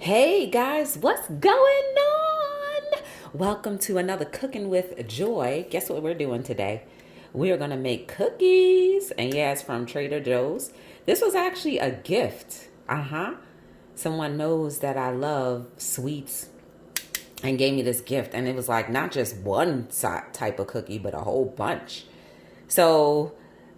Hey guys, what's going on? Welcome to another Cooking with Joy. Guess what we're doing today? We are going to make cookies. And yeah, it's from Trader Joe's. This was actually a gift. Someone knows that I love sweets and gave me this gift. And it was like not just one type of cookie, but a whole bunch. So,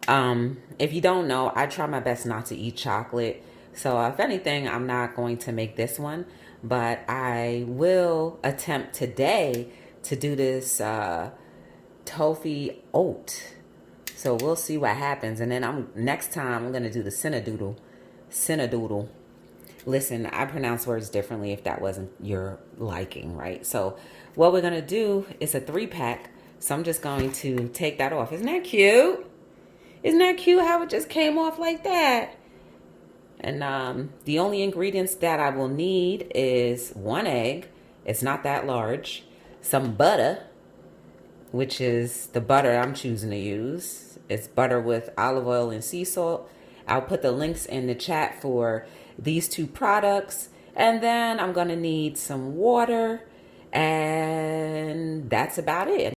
if you don't know, I try my best not to eat chocolate. So if anything, I'm not going to make this one, but I will attempt today to do this Toffee Oat. So we'll see what happens. And then next time I'm gonna do the Cinnadoodle. Cinnadoodle. Listen, I pronounce words differently if that wasn't your liking, right? So what we're gonna do is a 3-pack. So I'm just going to take that off. Isn't that cute? Isn't that cute how it just came off like that? And the only ingredients that I will need is 1 egg. It's not that large. Some butter, which is the butter I'm choosing to use. It's butter with olive oil and sea salt. I'll put the links in the chat for these two products. And then I'm going to need some water. And that's about it.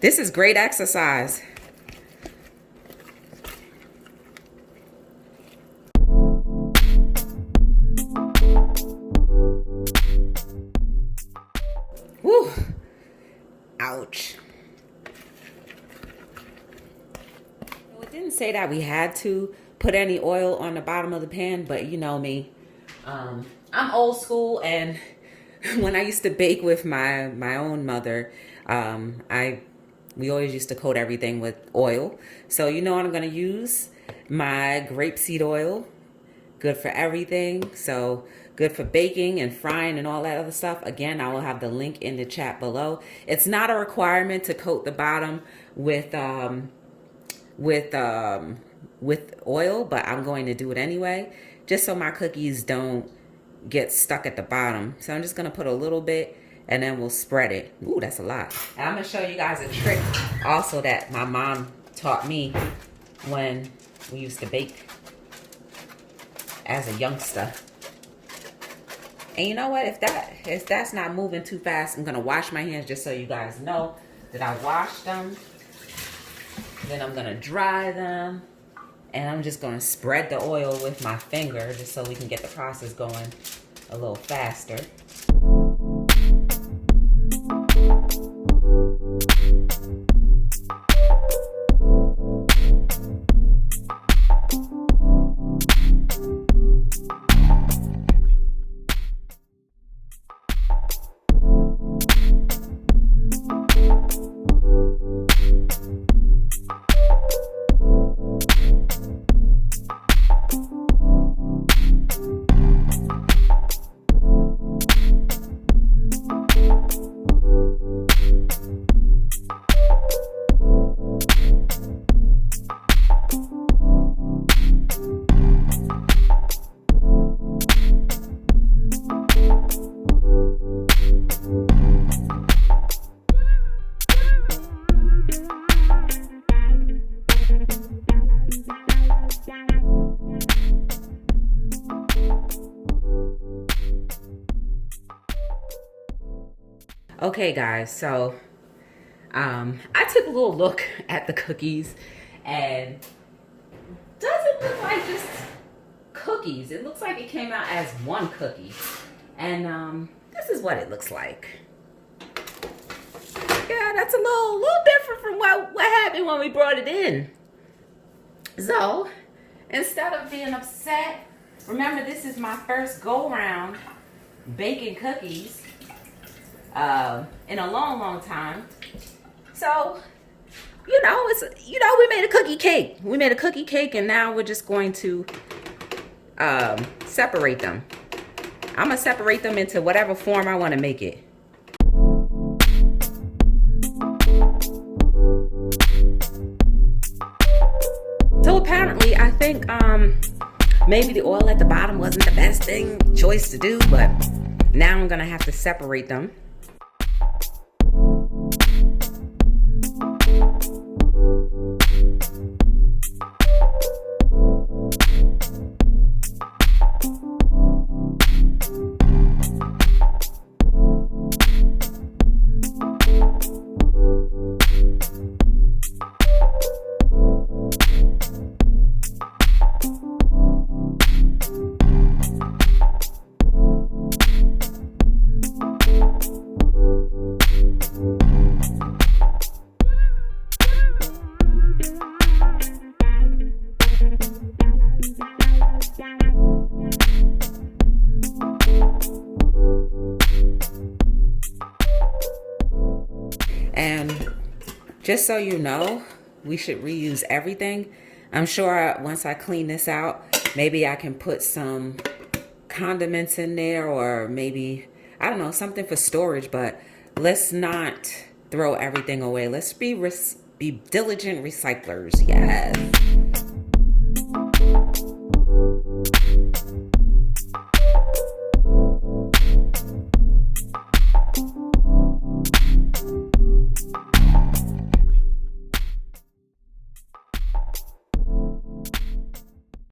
This is great exercise. Woo! Ouch. It didn't say that we had to put any oil on the bottom of the pan, but you know me. I'm old school, and when I used to bake with my own mother, we always used to coat everything with oil. So you know what I'm going to use? My grapeseed oil. Good for everything. So good for baking and frying and all that other stuff. Again, I will have the link in the chat below. It's not a requirement to coat the bottom with oil, but I'm going to do it anyway, just so my cookies don't get stuck at the bottom. So I'm just going to put a little bit, and then we'll spread it. Ooh, that's a lot. And I'm going to show you guys a trick also that my mom taught me when we used to bake as a youngster. And you know what? If that's not moving too fast, I'm gonna wash my hands just so you guys know that I washed them. Then I'm gonna dry them, and I'm just gonna spread the oil with my finger just so we can get the process going a little faster. Okay guys, so I took a little look at the cookies, and doesn't look like just cookies. It looks like it came out as one cookie. And this is what it looks like. Yeah, that's a little different from what happened when we brought it in. So instead of being upset, remember this is my first go round baking cookies in a long time. So we made a cookie cake. We made a cookie cake, and now we're just going to separate them. I'm gonna separate them into whatever form I want to make it. So apparently, I think maybe the oil at the bottom wasn't the best choice to do, but now I'm gonna have to separate them. And just so you know, we should reuse everything. I'm sure once I clean this out, maybe I can put some condiments in there, or maybe, I don't know, something for storage, but let's not throw everything away. Let's be diligent recyclers. Yes.